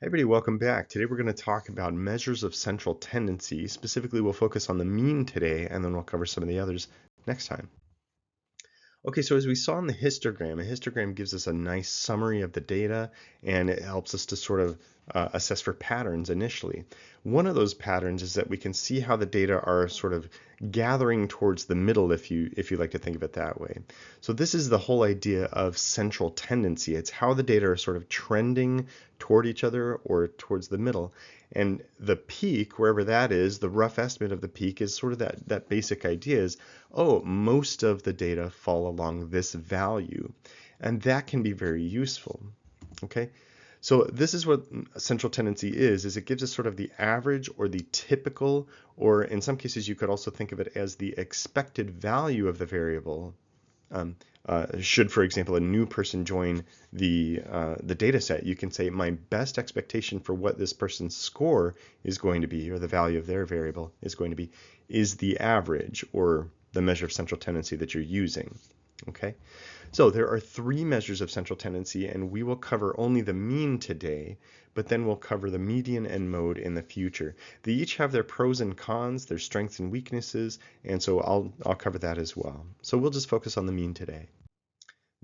Hey everybody, welcome back. Today we're going to talk about measures of central tendency. Specifically, we'll focus on the mean today, and then we'll cover some of the others next time. Okay, so as we saw in the histogram, a histogram gives us a nice summary of the data, and it helps us to sort of assess for patterns initially. One of those patterns is that we can see how the data are sort of gathering towards the middle, if you like to think of it that way. So this is the whole idea of central tendency. It's how the data are sort of trending toward each other or towards the middle. And the peak, wherever that is, the rough estimate of the peak is sort of that basic idea is, oh, most of the data fall along this value. And that can be very useful. Okay, so this is what central tendency is it gives us sort of the average or the typical, or in some cases you could also think of it as the expected value of the variable. Should, for example, a new person join the data set, you can say my best expectation for what this person's score is going to be, or the value of their variable is going to be, is the average, or the measure of central tendency that you're using. Okay, so there are three measures of central tendency, and we will cover only the mean today, but then we'll cover the median and mode in the future. They each have their pros and cons, their strengths and weaknesses, and so I'll cover that as well. So we'll just focus on the mean today.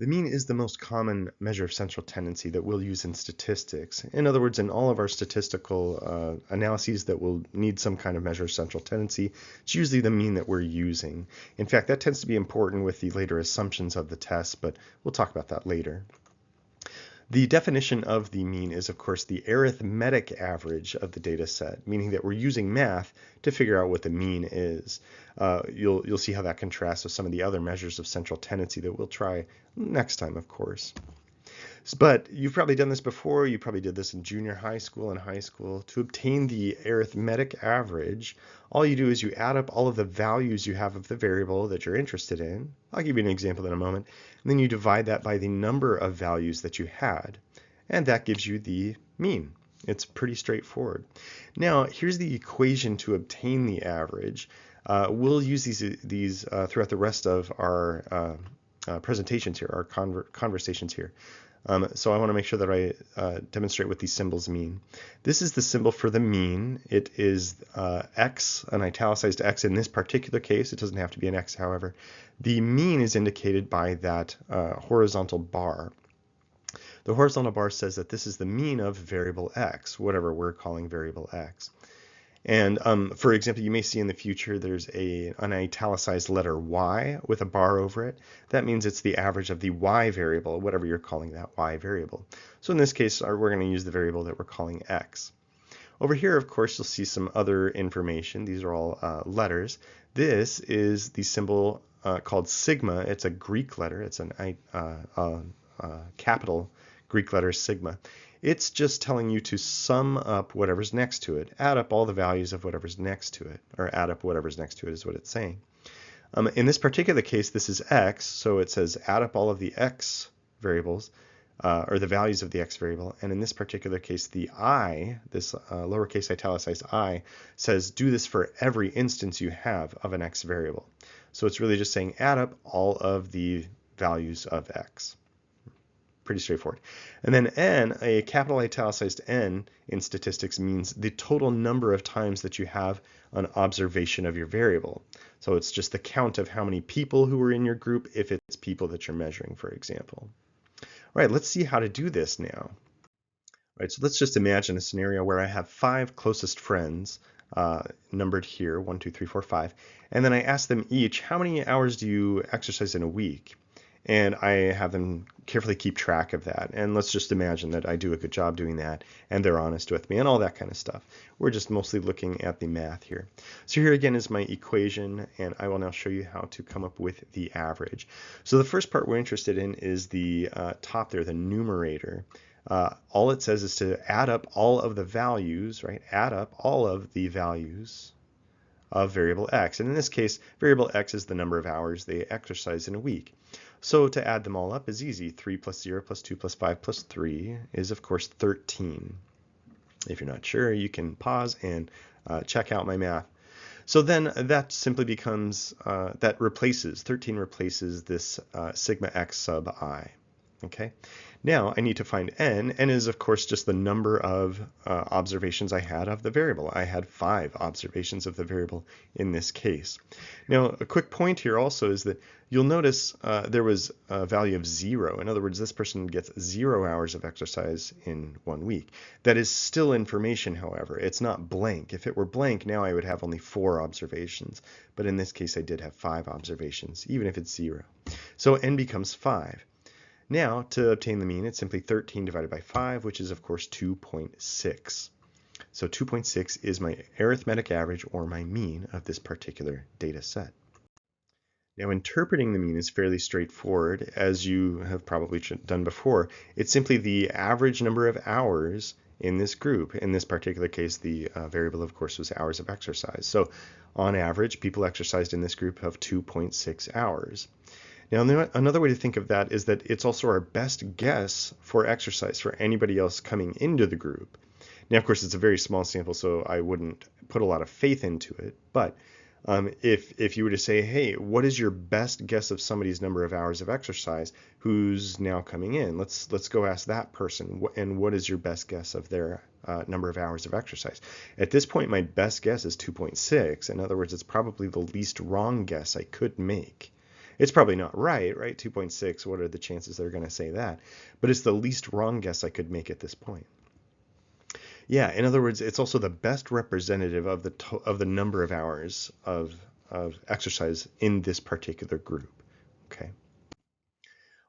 The mean is the most common measure of central tendency that we'll use in statistics. In other words, in all of our statistical analyses that will need some kind of measure of central tendency, it's usually the mean that we're using. In fact, that tends to be important with the later assumptions of the test, but we'll talk about that later. The definition of the mean is, of course, the arithmetic average of the data set, meaning that we're using math to figure out what the mean is. You'll see how that contrasts with some of the other measures of central tendency that we'll try next time, of course. But you've probably done this before. You probably did this in junior high school and high school. To obtain the arithmetic average, all you do is you add up all of the values you have of the variable that you're interested in. I'll give you an example in a moment. And then you divide that by the number of values that you had. And that gives you the mean. It's pretty straightforward. Now, here's the equation to obtain the average. We'll use these throughout the rest of our presentations here, our conversations here. So I want to make sure that I demonstrate what these symbols mean. This is the symbol for the mean. It is x, an italicized x in this particular case. It doesn't have to be an x, however. The mean is indicated by that horizontal bar. The horizontal bar says that this is the mean of variable x, whatever we're calling variable x. And for example, you may see in the future there's an italicized letter y with a bar over it. That means it's the average of the y variable, whatever you're calling that y variable. So in this case, we're going to use the variable that we're calling x. Over here, of course, you'll see some other information. These are all letters. This is the symbol called sigma. It's a Greek letter. It's a capital Greek letter sigma. It's just telling you to sum up whatever's next to it, add up all the values of whatever's next to it, or add up whatever's next to it is what it's saying. In this particular case, this is x, so it says add up all of the x variables, or the values of the x variable, and in this particular case, the I, this lowercase italicized I, says do this for every instance you have of an x variable. So it's really just saying add up all of the values of x. Pretty straightforward. And then n, a capital italicized n in statistics means the total number of times that you have an observation of your variable. So it's just the count of how many people who are in your group if it's people that you're measuring, for example. All right, let's see how to do this now. All right, so let's just imagine a scenario where I have 5 closest friends numbered here, 1, 2, 3, 4, 5, and then I ask them each, how many hours do you exercise in a week? And I have them carefully keep track of that. And let's just imagine that I do a good job doing that, and they're honest with me, and all that kind of stuff. We're just mostly looking at the math here. So here again is my equation, and I will now show you how to come up with the average. So the first part we're interested in is the top there, the numerator. All it says is to add up all of the values, right? Add up all of the values of variable x. And in this case, variable x is the number of hours they exercise in a week. So to add them all up is easy. 3 plus 0 plus 2 plus 5 plus 3 is, of course, 13. If you're not sure, you can pause and check out my math. So then that simply becomes, 13 replaces this sigma x sub I. Okay. Now I need to find n. N is, of course, just the number of observations I had of the variable. I had 5 observations of the variable in this case. Now, a quick point here also is that you'll notice there was a value of 0. In other words, this person gets 0 hours of exercise in 1 week. That is still information, however. It's not blank. If it were blank, now I would have only 4 observations. But in this case, I did have 5 observations, even if it's 0. So n becomes 5. Now, to obtain the mean, it's simply 13 divided by 5, which is, of course, 2.6. So 2.6 is my arithmetic average, or my mean, of this particular data set. Now, interpreting the mean is fairly straightforward, as you have probably done before. It's simply the average number of hours in this group. In this particular case, the variable, of course, was hours of exercise. So on average, people exercised in this group of 2.6 hours. Now, another way to think of that is that it's also our best guess for exercise for anybody else coming into the group. Now, of course, it's a very small sample, so I wouldn't put a lot of faith into it. But if you were to say, hey, what is your best guess of somebody's number of hours of exercise who's now coming in? Let's go ask that person. And what is your best guess of their number of hours of exercise? At this point, my best guess is 2.6. In other words, it's probably the least wrong guess I could make. It's probably not right? 2.6, what are the chances they're going to say that? But it's the least wrong guess I could make at this point. Yeah, in other words, it's also the best representative of the number of hours of exercise in this particular group.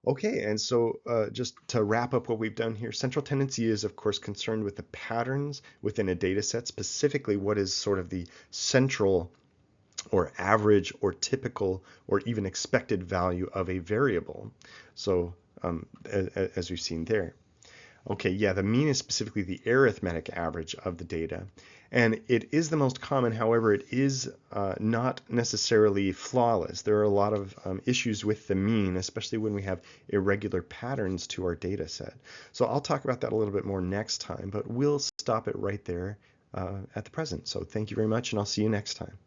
Okay, and so just to wrap up what we've done here, central tendency is, of course, concerned with the patterns within a data set, specifically what is sort of the central or average or typical or even expected value of a variable. So as we've seen there. Okay, yeah, the mean is specifically the arithmetic average of the data. And it is the most common, however, it is not necessarily flawless. There are a lot of issues with the mean, especially when we have irregular patterns to our data set. So I'll talk about that a little bit more next time, but we'll stop it right there at the present. So thank you very much, and I'll see you next time.